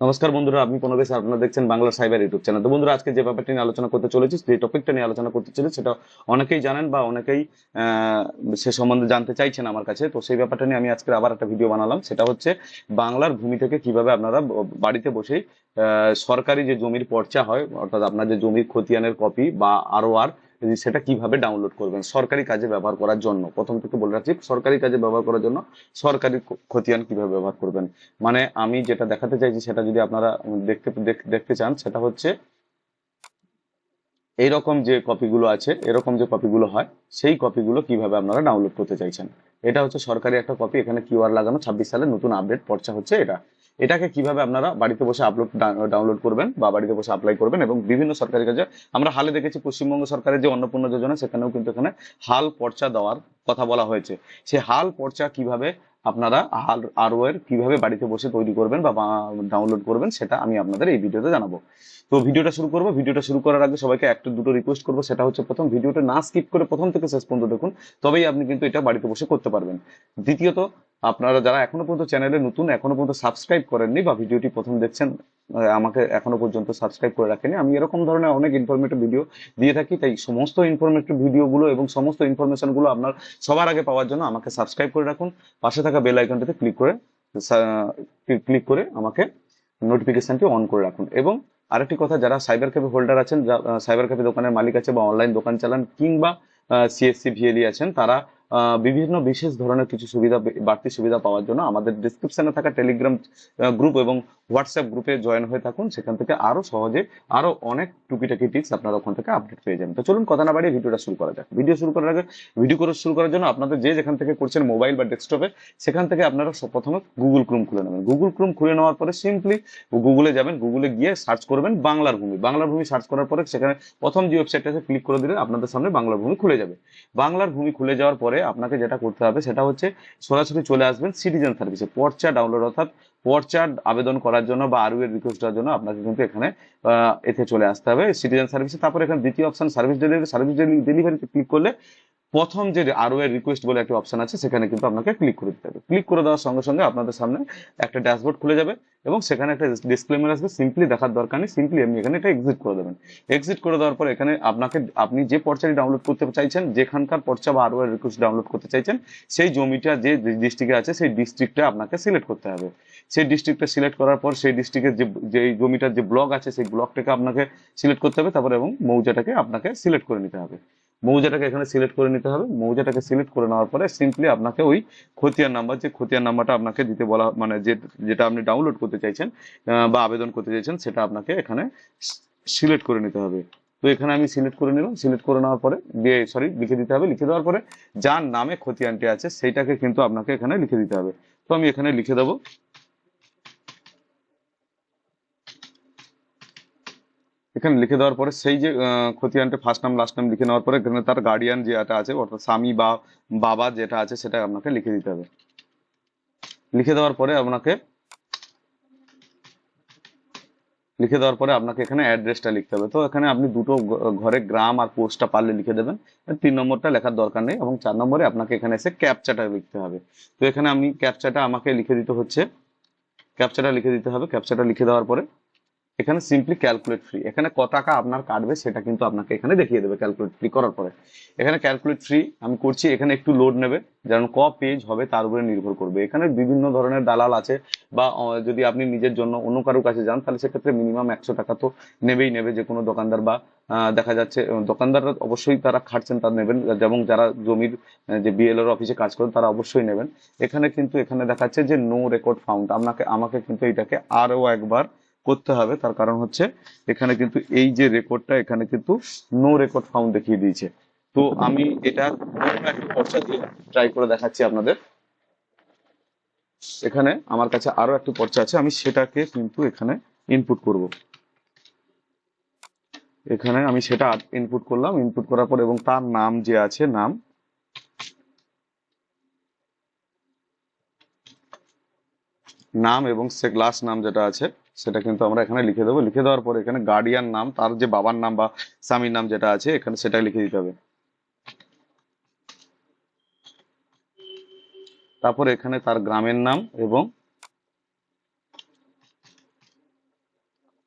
নমস্কার বন্ধুরা, আমি প্রণবেশ, আপনারা দেখছেন বাংলা সাইবার ইউটিউব চ্যানেল। তো বন্ধুরা, আজকে যে ব্যাপারটি নিয়ে আলোচনা করতে চলেছি, যে টপিকটা নিয়ে আলোচনা করতে চলেছি, সেটা অনেকেই জানেন বা অনেকেই আহ, সে সম্বন্ধে জানতে চাইছেন আমার কাছে। তো সেই ব্যাপারটা নিয়ে আমি আজকে আবার একটা ভিডিও বানালাম। সেটা হচ্ছে বাংলার ভূমি থেকে কিভাবে আপনারা বাড়িতে বসেই সরকারি যে জমির পর্চা হয়, অর্থাৎ আপনার যে জমির খতিয়ানের কপি বা ROR, সেটা কিভাবে ডাউনলোড করবেন সরকারি কাজে ব্যবহার করার জন্য। প্রথম থেকে বলে রাখছি, সরকারি কাজে ব্যবহার করার জন্য সরকারি খতিয়ান কিভাবে ব্যবহার করবেন। মানে আমি যেটা দেখাতে চাইছি, সেটা যদি আপনারা দেখতে চান, সেটা হচ্ছে এইরকম যে কপিগুলো আছে, এরকম যে কপিগুলো হয়, সেই কপিগুলো কিভাবে আপনারা ডাউনলোড করতে চাইছেন। এটা হচ্ছে সরকারি একটা কপি, এখানে কিউআর লাগানো, 26 সালের নতুন আপডেট পর্চা হচ্ছে এটা। এটাকে কিভাবে আপনারা বাড়িতে বসে ডাউনলোড করবেন বা বাড়িতে বসে অ্যাপ্লাই করবেন। এবং বিভিন্ন সরকারি কাজে আমরা হালে দেখেছি, পশ্চিমবঙ্গ সরকারের যে অন্নপূর্ণা যোজনা, সেখানেও কিন্তু এখানে হাল পর্চা দেওয়ার কথা বলা হয়েছে। সে হাল পর্চা কিভাবে আপনারা হাল RO এর কিভাবে বাড়িতে বসে তৈরি করবেন বা ডাউনলোড করবেন, সেটা আমি আপনাদের এই ভিডিওতে জানাবো। তো ভিডিওটা শুরু করবো। ভিডিওটা শুরু করার আগে সবাইকে একটা দুটো রিকোয়েস্ট করবো, সেটা হচ্ছে প্রথম ভিডিওটা না স্কিপ করে প্রথম থেকে শেষ পর্যন্ত দেখুন, তবেই আপনি কিন্তু এটা বাড়িতে বসে করতে পারবেন। দ্বিতীয়ত, আপনারা যারা এখনো পর্যন্ত চ্যানেলে নতুন, এখনো পর্যন্ত সাবস্ক্রাইব করেননি বা ভিডিওটি প্রথম দেখছেন, আমাকে এখনো পর্যন্ত সাবস্ক্রাইব করে রাখেনি, আমি এরকম ধরনের অনেক ইনফরমেটিভ ভিডিও দিয়ে থাকি। তাই সমস্ত ইনফরমেটিভ ভিডিওগুলো এবং সমস্ত ইনফরমেশন গুলো আপনার সবার আগে পাওয়ার জন্য আমাকে সাবস্ক্রাইব করে রাখুন। পাশে থাকা বেল আইকনটিতে ক্লিক করে আমাকে নোটিফিকেশনটি অন করে রাখুন। এবং আরেকটি কথা, যারা সাইবার ক্যাফে হোল্ডার আছেন, সাইবার ক্যাফে দোকানের মালিক আছে বা অনলাইন দোকান চালান, কিংবা CSC VLE আছেন, তারা বিভিন্ন বিশেষ ধরনের কিছু সুবিধা, বাড়তি সুবিধা পাওয়ার জন্য আমাদের ডিসক্রিপশনে থাকা টেলিগ্রাম গ্রুপ এবং হোয়াটসঅ্যাপ গ্রুপে জয়েন হয়ে থাকুন। সেখান থেকে আরো সহজে আরো অনেক টুকিটাকি টিপস আপনারা ওখান থেকে আপডেট পেয়ে যাবেন। তো চলুন কথা না বাড়িয়ে ভিডিওটা শুরু করা যাক। ভিডিও শুরু করার জন্য আপনাদের যে যেখান থেকে করছেন, মোবাইল বা ডেস্কটপে, সেখান থেকে আপনারা প্রথমে গুগল ক্রোম খুলে নেবেন। গুগল ক্রোম খুলে নেওয়ার পরে সিম্পলি গুগলে যাবেন, গুগলে গিয়ে সার্চ করবেন বাংলার ভূমি। বাংলার ভূমি সার্চ করার পরে সেখানে প্রথম যে ওয়েবসাইটটাতে ক্লিক করে দিলে আপনাদের সামনে বাংলার ভূমি খুলে যাবে। বাংলার ভূমি খুলে যাওয়ার পরে আপনাকে যেটা করতে হবে, সেটা হচ্ছে সরাসরি চলে আসবেন সিটিজেন সার্ভিসে। পর্চা ডাউনলোড, অর্থাৎ পর্চা আবেদন করার জন্য বা RO এর রিকোয়েস্ট দেওয়ার জন্য আপনাকে কিন্তু এখানে এতে চলে আসতে হবে সিটিজেন সার্ভিসে। তারপরে এখানে দ্বিতীয় অপশন সার্ভিস ডেলিভারিতে ক্লিক করলে প্রথম যে RO এর রিকোয়েস্ট বলে একটা অপশন আছে, সেখানে কিন্তু আপনাকে ক্লিক করে দিতে হবে। ক্লিক করে দেওয়ার সঙ্গে সঙ্গে আপনাদের সামনে একটা ড্যাশবোর্ড খুলে যাবে এবং সেখানে একটা ডিসক্লেমার আসবে। সিম্পলি দেখার দরকার নেই, সিম্পলি আপনি এখানে এটা এক্সিট করে দেবেন। এক্সিট করে দেওয়ার পর এখানে আপনি যে পর্চাটি ডাউনলোড করতে চাইছেন, যেখানকার পর্চা বা RO এর রিকোয়েস্ট ডাউনলোড করতে চাইছেন, সেই জমিটা যে ডিস্ট্রিক্টে আছে, সেই ডিস্ট্রিক্টটা আপনাকে সিলেক্ট করতে হবে। সেই ডিস্ট্রিক্টটা সিলেক্ট করার পর সেই ডিস্ট্রিক্টের যে জমিটার যে ব্লক আছে, সেই ব্লকটাকে আপনাকে সিলেক্ট করতে হবে। তারপরে এবং মৌজাটাকে আপনাকে সিলেক্ট করে নিতে হবে। মৌজাটাকে এখানে সিলেক্ট করে নিতে হবে। মৌজাটাকে সিলেক্ট করে নেওয়ার পরে সিম্পলি আপনাকে ওই খতিয়ান নাম্বারটা আপনাকে দিতে বলা, মানে যেটা আপনি ডাউনলোড করতে চাইছেন বা আবেদন করতে চাইছেন, সেটা আপনাকে এখানে সিলেক্ট করে নিতে হবে। তো এখানে আমি সিলেক্ট করে নিলাম। সিলেক্ট করে নেওয়ার পরে লিখে দিতে হবে। লিখে দেওয়ার পরে যার নামে খতিয়ানটি আছে, সেইটাকে কিন্তু আপনাকে এখানে লিখে দিতে হবে। তো আমি এখানে লিখে দেবো। এখানে লিখে দেওয়ার পরে সেই যে খতিয়ানটা ফার্স্ট নাম লাস্ট নাম লিখে নেওয়ার পরে এখানে তার গার্ডিয়ান যেটা আছে, অর্থাৎ স্বামী বা বাবা যেটা আছে, সেটা আপনাকে লিখে দিতে হবে। লিখে দেওয়ার পরে আপনাকে লিখে দেওয়ার পরে আপনাকে এখানে অ্যাড্রেসটা লিখতে হবে। তো এখানে আপনি দুটো ঘরে গ্রাম আর পোস্টটা পারলে লিখে দেবেন। 3 নম্বরটা লেখার দরকার নেই। এবং 4 নম্বরে আপনাকে এখানে এসে ক্যাপচাটা লিখতে হবে। তো এখানে আমি ক্যাপচাটা আমাকে লিখে দিতে হচ্ছে। ক্যাপচাটা লিখে দিতে হবে। ক্যাপচাটা লিখে দেওয়ার পরে এখানে সিম্পলি ক্যালকুলেট ফ্রি, এখানে কত টাকা আপনার কাটবে সেটা কিন্তু আপনাকে এখানে দেখিয়ে দেবে ক্যালকুলেট ফ্রি করার পরে। এখানে ক্যালকুলেট ফ্রি আমি করছি। এখানে একটু লোড নেবে, যেমন পেজ হবে তার উপরে নির্ভর করবে। এখানে বিভিন্ন ধরনের দালাল আছে, বা যদি আপনি নিজের জন্য অন্য কারোর কাছে যান, তাহলে সেক্ষেত্রে মিনিমাম 100 টাকা তো নেবেই যে কোনো দোকানদার। বা দেখা যাচ্ছে দোকানদাররা অবশ্যই তারা খাটছেন, তারা নেবেন। যেমন যারা জমির যে BLO অফিসে কাজ করেন, তারা অবশ্যই নেবেন। এখানে দেখাচ্ছে যে নো রেকর্ড ফাউন্ড। আমাকে কিন্তু এটাকে আরো একবার করতে হবে। তার কারণ হচ্ছে এখানে কিন্তু এই যে রেকর্ডটা, এখানে কিন্তু নো রেকর্ড ফাউন্ড দেখিয়ে দিয়েছে। তো আমি এটা অন্য একটা পর্চা দিয়ে ট্রাই করে দেখাচ্ছি আপনাদের। এখানে আমার কাছে আরো একটি পর্চা আছে, আমি সেটাকে কিন্তু এখানে ইনপুট করব। এখানে আমি সেটা ইনপুট করলাম। ইনপুট করার পর এবং তার নাম যে আছে, নাম এবং সে লাস্ট নাম যেটা আছে, সেটা কিন্তু আমরা এখানে লিখে দেবো। লিখে দেওয়ার পর এখানে গার্ডিয়ান নাম, তার যে বাবার নাম বা স্বামীর নাম যেটা আছে, এখানে সেটা লিখে দিতে হবে। তারপর এখানে তার গ্রামের নাম এবং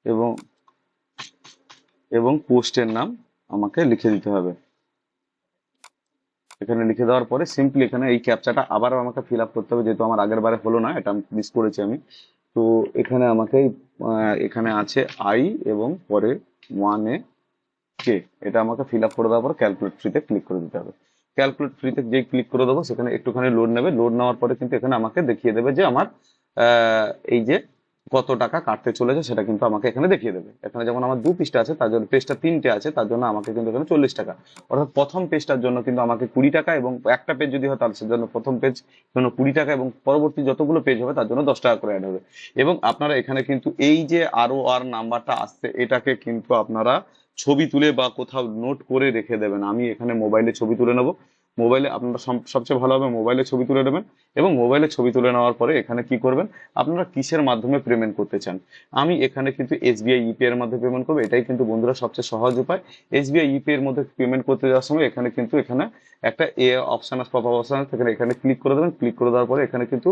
এবং এবং পোস্টের নাম আমাকে লিখে দিতে হবে। এখানে লিখে দেওয়ার পরে সিম্পলি এখানে এই ক্যাপচাটা আবারও আমাকে ফিল আপ করতে হবে, যেহেতু আমার আগের বারে হলো না, এটা মিস করেছি আমি। তো এখানে আমাকে এখানে আছে আই এবং পরে 1 কে, এটা আমাকে ফিল আপ করে দেওয়ার পর ক্যালকুলেট ফ্রিতে ক্লিক করে দিতে হবে। ক্যালকুলেট ফ্রিতে যেই ক্লিক করে দেবো সেখানে একটুখানি লোড নেবে, লোড নেওয়ার পরে কিন্তু এখানে আমাকে দেখিয়ে দেবে যে আমার এই যে কত টাকা কাটতে চলেছে সেটা কিন্তু আমাকে এখানে দেখিয়ে দেবে। এখানে যেমন আমার 2 পৃষ্ঠা আছে, তার জন্য পেজটা 3টে আছে, তার জন্য আমাকে কিন্তু এখানে 40 টাকা, অর্থাৎ প্রথম পেজটার জন্য কিন্তু আমাকে 20 টাকা, এবং একটা পেজ যদি হয় তার জন্য প্রথম পেজ জন্য 20 টাকা, এবং পরবর্তী যতগুলো পেজ হবে তার জন্য 10 টাকা করে অ্যাড হবে। এবং আপনারা এখানে কিন্তু এই যে ROR নাম্বারটা আসছে এটাকে কিন্তু আপনারা ছবি তুলে বা কোথাও নোট করে রেখে দেবেন। আমি এখানে মোবাইলে ছবি তুলে নেবো, মোবাইলে আপনারা সবচেয়ে ভালো হবে মোবাইলে ছবি তুলে নেবেন। এবং মোবাইলে ছবি তুলে নেওয়ার পরে এখানে কি করবেন, আপনারা কিসের মাধ্যমে পেমেন্ট করতে চান। আমি এখানে কিন্তু SBI ইউপিআই এর মাধ্যমে পেমেন্ট করবো, এটাই কিন্তু বন্ধুরা সবচেয়ে সহজ উপায়। SBI ইউপিআই এর মধ্যে পেমেন্ট করতে যাওয়ার সময় এখানে কিন্তু এখানে একটা অপশন আছে, পপ আপ অপশন আছে, এখানে ক্লিক করে দেবেন। ক্লিক করে দেওয়ার পরে এখানে কিন্তু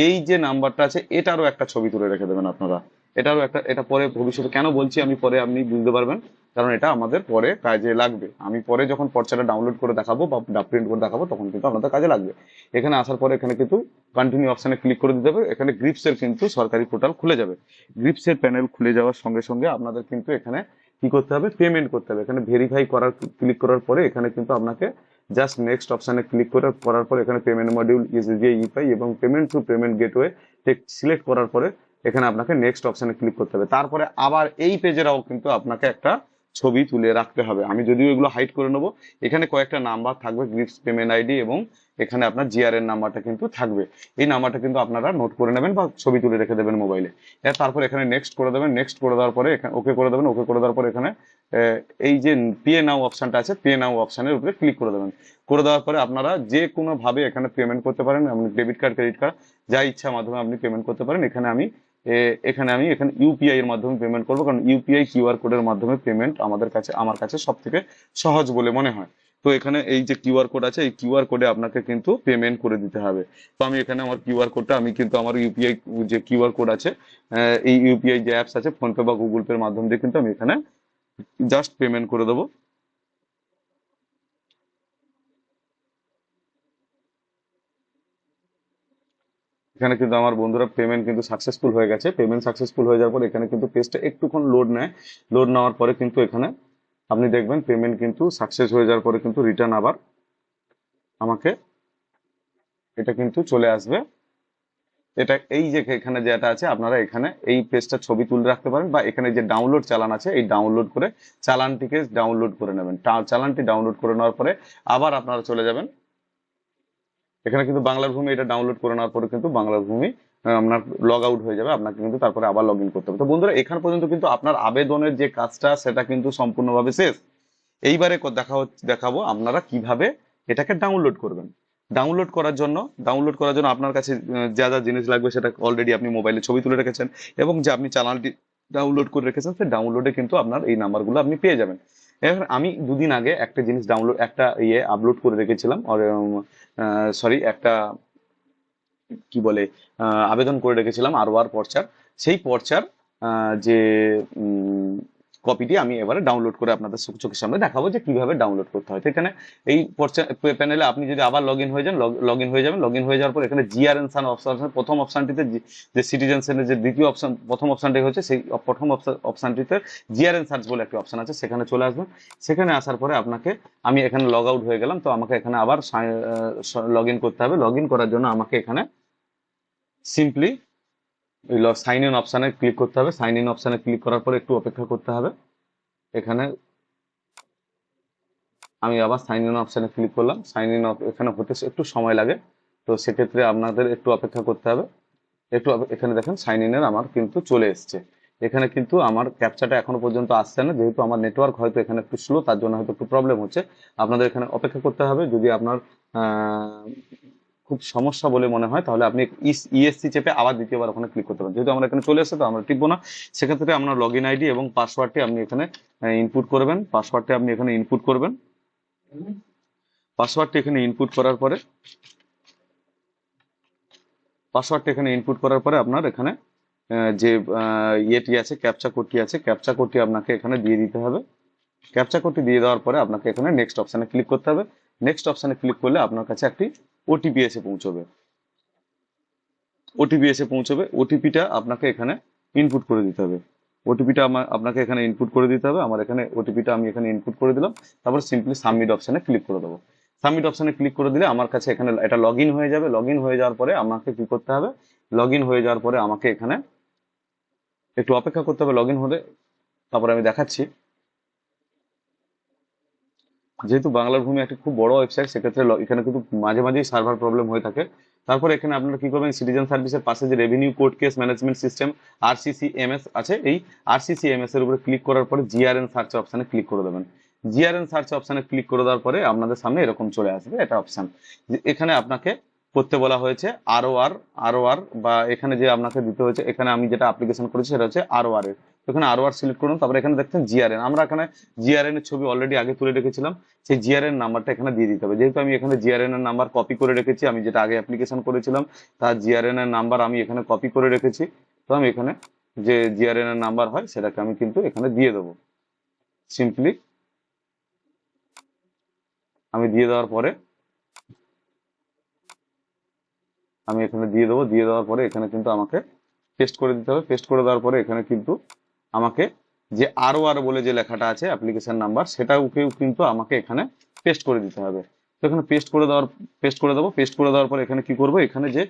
এই যে নাম্বারটা আছে এটারও একটা ছবি তুলে রেখে দেবেন আপনারা। এটারও একটা, এটা পরে ভবিষ্যতে কেন বলছি আমি পরে আপনি বুঝতে পারবেন, কারণ এটা আমাদের পরে কাজে লাগবে। আমি পরে যখন পর্চাটা ডাউনলোড করে দেখাবো বা প্রিন্ট করে দেখাবো তখন কিন্তু আপনাদের কাজে লাগবে। এখানে আসার পরে এখানে কিন্তু কন্টিনিউ অপশনে ক্লিক করে দিতে হবে। এখানে গ্রিপসের কিন্তু সরকারি পোর্টাল খুলে যাবে। গ্রিপসের প্যানেল খুলে যাওয়ার সঙ্গে সঙ্গে আপনাদের কিন্তু এখানে কি করতে হবে, পেমেন্ট করতে হবে। এখানে ভেরিফাই করার ক্লিক করার পরে এখানে কিন্তু আপনাকে জাস্ট নেক্সট অপশনে ক্লিক করার পর এখানে পেমেন্ট মডিউল এসবিআই ইউপিআই এবং payment through payment gateway select করার পরে এখানে আপনাকে নেক্সট অপশনে ক্লিক করতে হবে। তারপরে আবার এই পেজেরাও কিন্তু আপনাকে একটা ছবি তুলে রাখতে হবে। আমি যদিও এগুলো হাইড করে নেবো, এখানে কয়েকটা নাম্বার থাকবে, গ্রিপস পেমেন্ট আইডি এবং এখানে আপনার জিআরএন নাম্বারটা কিন্তু থাকবে। এই নাম্বারটা কিন্তু আপনারা নোট করে নেবেন বা ছবি তুলে রেখে দেবেন মোবাইলে। তারপর এখানে নেক্সট করে দেবেন, নেক্সট করে দেওয়ার পরে এখানে ওকে করে দেবেন। ওকে করে দেওয়ার পরে এখানে এই যে পে নাও অপশনটা আছে, পে নাও অপশনের উপরে ক্লিক করে দেবেন। করে দেওয়ার পরে আপনারা যে কোনো ভাবে এখানে পেমেন্ট করতে পারেন, আপনি ডেবিট কার্ড, ক্রেডিট কার্ড, যা ইচ্ছা মাধ্যমে আপনি পেমেন্ট করতে পারেন। এখানে আমি ইউপিআই এর মাধ্যমে পেমেন্ট করবো, কারণ ইউপিআই কিউআর কোডের মাধ্যমে পেমেন্ট আমার কাছে সব থেকে সহজ বলে মনে হয়। তো এখানে এই যে কিউআর কোড আছে, এই কিউআর কোডে আপনাকে কিন্তু পেমেন্ট করে দিতে হবে। তো আমি এখানে আমার কিউআর কোডটা, আমি কিন্তু আমার ইউপিআই যে কিউআর কোড আছে, এই ইউপিআই যে অ্যাপস আছে ফোনপে বা গুগল পের মাধ্যম দিয়ে কিন্তু আমি এখানে জাস্ট পেমেন্ট করে দেবো। এখানে কিন্তু আমার বন্ধুরা পেমেন্ট কিন্তু সাকসেসফুল হয়ে গেছে। পেমেন্ট সাকসেসফুল হয়ে যাওয়ার পর এখানে কিন্তু পেজটা একটুক্ষণ লোড নেয়। লোড নেওয়ার পরে কিন্তু এখানে আপনি দেখবেন পেমেন্ট কিন্তু সাকসেস হয়ে যাওয়ার পরে কিন্তু রিটার্ন আবার আমাকে এটা কিন্তু চলে আসবে। এটা এই যে এখানে যেটা আছে আপনারা এখানে এই পেজটা ছবি তুলে রাখতে পারেন, বা এখানে যে ডাউনলোড চালান আছে এই ডাউনলোড করে চালানটিকে ডাউনলোড করে নেবেন। চালানটি ডাউনলোড করে নেওয়ার পরে আবার আপনারা চলে যাবেন এখানে কিন্তু বাংলার ভূমি, এটা ডাউনলোড করে নেওয়ার পরে কিন্তু বাংলার ভূমি আপনার লগ আউট হয়ে যাবে, আপনাকে কিন্তু তারপরে আবার লগ ইন করতে হবে। তো বন্ধুরা এখান পর্যন্ত কিন্তু আপনার আবেদনের যে কাজটা সেটা কিন্তু সম্পূর্ণভাবে শেষ। এইবারে দেখাবো আপনারা কিভাবে এটাকে ডাউনলোড করবেন। ডাউনলোড করার জন্য আপনার কাছে যা যা জিনিস লাগবে সেটা অলরেডি আপনি মোবাইলে ছবি তুলে রেখেছেন, এবং যে আপনি চ্যানেলটি ডাউনলোড করে রেখেছেন সেই ডাউনলোডে কিন্তু আপনার এই নাম্বারগুলো আপনি পেয়ে যাবেন। এবার আমি দুদিন আগে একটা জিনিস একটা আপলোড করে রেখেছিলাম, সরি একটা কি বলে আবেদন করে রেখেছিলাম ROR পর্চার। সেই পর্চার যে কপিটি আমি এবারে ডাউনলোড করে আপনাদের চোখের সামনে দেখাবো যে কিভাবে ডাউনলোড করতে হয়। তো এখানে এই পর্চা প্যানেলে আপনি যদি আবার লগ ইন হয়ে যান, লগ ইন হয়ে যাবেন। লগ ইন হয়ে যাওয়ার পর এখানে জিআরএন সান অপশন, প্রথম অপশনটিতে যে সিটিজেনশিপের যে দ্বিতীয় অপশন, প্রথম অপশনটি হচ্ছে সেই প্রথম অপশনটিতে জিআরএন সার্চ বলে একটি অপশন আছে, সেখানে চলে আসবেন। সেখানে আসার পরে আপনাকে, আমি এখানে লগ আউট হয়ে গেলাম, তো আমাকে এখানে আবার লগ ইন করতে হবে। লগ ইন করার জন্য আমাকে এখানে সিম্পলি সাইন ইন অপশানে ক্লিক করতে হবে। সাইন ইন অপশানে ক্লিক করার পরে একটু অপেক্ষা করতে হবে। এখানে আমি আবার সাইন ইন অপশানে ক্লিক করলাম। সাইন ইন এখানে হতে একটু সময় লাগে, তো সেক্ষেত্রে আপনাদের একটু অপেক্ষা করতে হবে। এখানে দেখেন সাইন ইনের আমার কিন্তু চলে এসছে। এখানে কিন্তু আমার ক্যাপচাটা এখনো পর্যন্ত আসছে না, যেহেতু আমার নেটওয়ার্ক হয়তো এখানে একটু স্লো, তার জন্য হয়তো একটু প্রবলেম হচ্ছে। আপনাদের এখানে অপেক্ষা করতে হবে। যদি আপনার খুব সমস্যা বলে মনে হয় তাহলে আপনি ইএসসি চেপে আবার দ্বিতীয়বার ওখানে ক্লিক করতে পারেন। যেহেতু আমরা এখানে চলে এসেছে তো আমরা টিপবো না। সেক্ষেত্রে আপনার লগ ইন আইডি এবং পাসওয়ার্ডটি আপনি এখানে ইনপুট করবেন। পাসওয়ার্ডটি আপনি এখানে ইনপুট করবেন। পাসওয়ার্ডটি এখানে ইনপুট করার পরে আপনার এখানে যে ইয়েটি আছে, ক্যাপচা কোডটি আছে, ক্যাপচা কোডটি আপনাকে এখানে দিয়ে দিতে হবে। ক্যাপচা কোডটি দিয়ে দেওয়ার পরে আপনাকে এখানে নেক্সট অপশানে ক্লিক করতে হবে। নেক্সট অপশানে ক্লিক করলে আপনার কাছে একটি ওটিপি এসে পৌঁছবে। ওটিপিটা আপনাকে এখানে ইনপুট করে দিতে হবে। ওটিপিটা আপনাকে এখানে ইনপুট করে দিতে হবে। আমার এখানে ওটিপিটা আমি এখানে ইনপুট করে দিলাম। তারপর সিম্পলি সাবমিট অপশানে ক্লিক করে দেবো। সাবমিট অপশানে ক্লিক করে দিলে আমার কাছে এখানে এটা লগ ইন হয়ে যাবে। লগ ইন হয়ে যাওয়ার পরে আমাকে কি করতে হবে, লগ ইন হয়ে যাওয়ার পরে আমাকে এখানে একটু অপেক্ষা করতে হবে লগ ইন হতে। তারপরে আমি দেখাচ্ছি। যেহেতু বাংলার ভূমি একটি খুব বড় ওয়েবসাইট, সেক্ষেত্রে এখানে কিন্তু মাঝে মাঝেই সার্ভার প্রবলেম হয়ে থাকে। তারপরে এখানে আপনারা কি করবেন, সিটিজেন সার্ভিসের পাশে যে revenue court case management system RCCMS আছে, এই RCCMS এর উপরে ক্লিক করার পরে জিআরএন সার্চ অপশানে ক্লিক করে দেবেন। জিআরএন সার্চ অপশানে ক্লিক করে দেওয়ার পরে আপনাদের সামনে এরকম চলে আসবে এটা অপশান। এখানে আপনাকে করতে বলা হয়েছে আরওআর বা এখানে যে আপনাকে দিতে হয়েছে, এখানে আমি যেটা অ্যাপ্লিকেশন করেছি সেটা হচ্ছে আরওআর এর। এখানে আরওআর সিলেক্ট করুন। তারপরে এখানে দেখছেন জিআরএন, আমরা এখানে জিআরএন এর ছবি অলরেডি আগে তুলে রেখেছিলাম, সেই জিআরএন নাম্বারটা এখানে দিয়ে দিতে হবে। যেহেতু আমি এখানে জিআরএন এর নাম্বার কপি করে রেখেছি, আমি যেটা আগে অ্যাপ্লিকেশন করেছিলাম তার জিআরএন এর নাম্বার আমি এখানে কপি করে রেখেছি, তো আমি এখানে যে জিআরএন এর নাম্বার হয় সেটাকে আমি কিন্তু এখানে দিয়ে দেবো। সিম্পলি আমি দিয়ে দেওয়ার পরে আমি এখানে দিয়ে দেবো। দিয়ে দেওয়ার পরে এখানে কিন্তু আমাকে পেস্ট করে দিতে হবে। পেস্ট করে দেওয়ার পরে এখানে কিন্তু আমাকে যে আরওআর বলে যে লেখাটা আছে অ্যাপ্লিকেশন নাম্বার, সেটাও কিন্তু আমাকে এখানে পেস্ট করে দিতে হবে। তো এখানে পেস্ট করে দেবো। পেস্ট করে দেওয়ার পরে এখানে কি করব, এখানে যে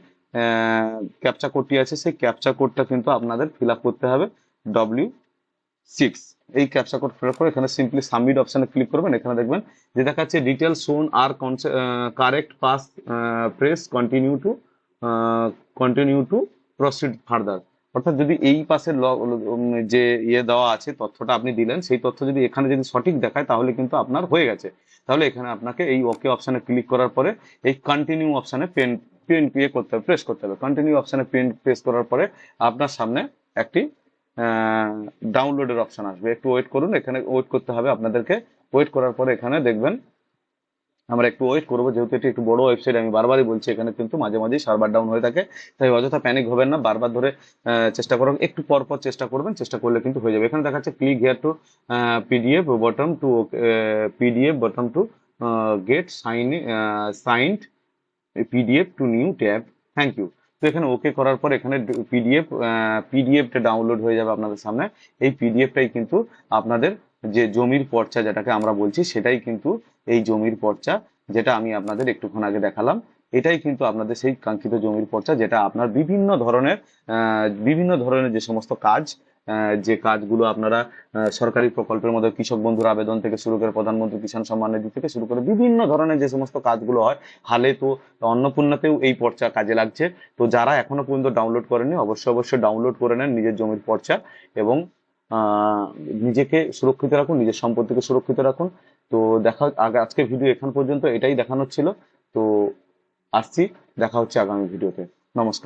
ক্যাপচা কোডটি আছে সেই ক্যাপচা কোডটা কিন্তু আপনাদের ফিল আপ করতে হবে, W6। এই ক্যাপচা কোড ফিল আপ করে এখানে সিম্পলি সাবমিট অপশনে ক্লিক করবেন। এখানে দেখবেন যে দেখাচ্ছে details shown are correct, pass press continue to proceed further. অর্থাৎ যদি এই পাশে যে ইয়ে দেওয়া আছে তথ্যটা আপনি দিলেন, সেই তথ্য যদি এখানে যদি সঠিক দেখায় তাহলে কিন্তু আপনার হয়ে গেছে। তাহলে এখানে আপনাকে এই ওকে অপশানে ক্লিক করার পরে এই কন্টিনিউ অপশানে প্রেস করতে হবে। কন্টিনিউ অপশানে প্রেস করার পরে আপনার সামনে একটি ডাউনলোডের অপশন আসবে। একটু ওয়েট করুন, এখানে ওয়েট করতে হবে আপনাদেরকে। ওয়েট করার পরে এখানে দেখবেন, আমরা একটু ওয়েট করবো, যেহেতু এটি একটু বড় ওয়েবসাইট, আমি বারবারই বলছি এখানে কিন্তু মাঝে মাঝেই সার্ভার ডাউন হয়ে থাকে, তাই অযথা প্যানিক হবেন না, বারবার ধরে চেষ্টা করুন, একটু পর পর চেষ্টা করবেন, চেষ্টা করলে কিন্তু হয়ে যাবে। এখানে দেখাচ্ছে click here to PDF button to get signed PDF to new tab, thank you. তো এখানে ওকে করার পর এখানে পিডিএফটা ডাউনলোড হয়ে যাবে আপনাদের সামনে। এই পিডিএফটাই কিন্তু আপনাদের যে জমির পর্চা যেটাকে আমরা বলছি, সেটাই কিন্তু এই জমির পর্চা, যেটা আমি আপনাদের একটুক্ষণ আগে দেখালাম। এটাই কিন্তু আপনাদের সেই কাঙ্ক্ষিত জমির পর্চা, যেটা আপনার বিভিন্ন ধরনের যে সমস্ত কাজ, যে কাজগুলো আপনারা সরকারি প্রকল্পের মধ্যে কৃষক বন্ধুর আবেদন থেকে শুরু করে প্রধানমন্ত্রী কিষাণ সম্মান নিধি থেকে শুরু করে বিভিন্ন ধরনের যে সমস্ত কাজগুলো হয়, হালে তো অন্নপূর্ণাতেও এই পর্চা কাজে লাগছে। তো যারা এখনো পর্যন্ত ডাউনলোড করেনি, অবশ্যই ডাউনলোড করে নেন নিজের জমির পর্চা, এবং নিজেকে সুরক্ষিত রাখুন, নিজের সম্পত্তিকে সুরক্ষিত রাখুন। তো আজকে ভিডিও এখান পর্যন্ত এটাই দেখানোর ছিল। তো আসছি, দেখা হচ্ছে আগামী ভিডিওতে। নমস্কার।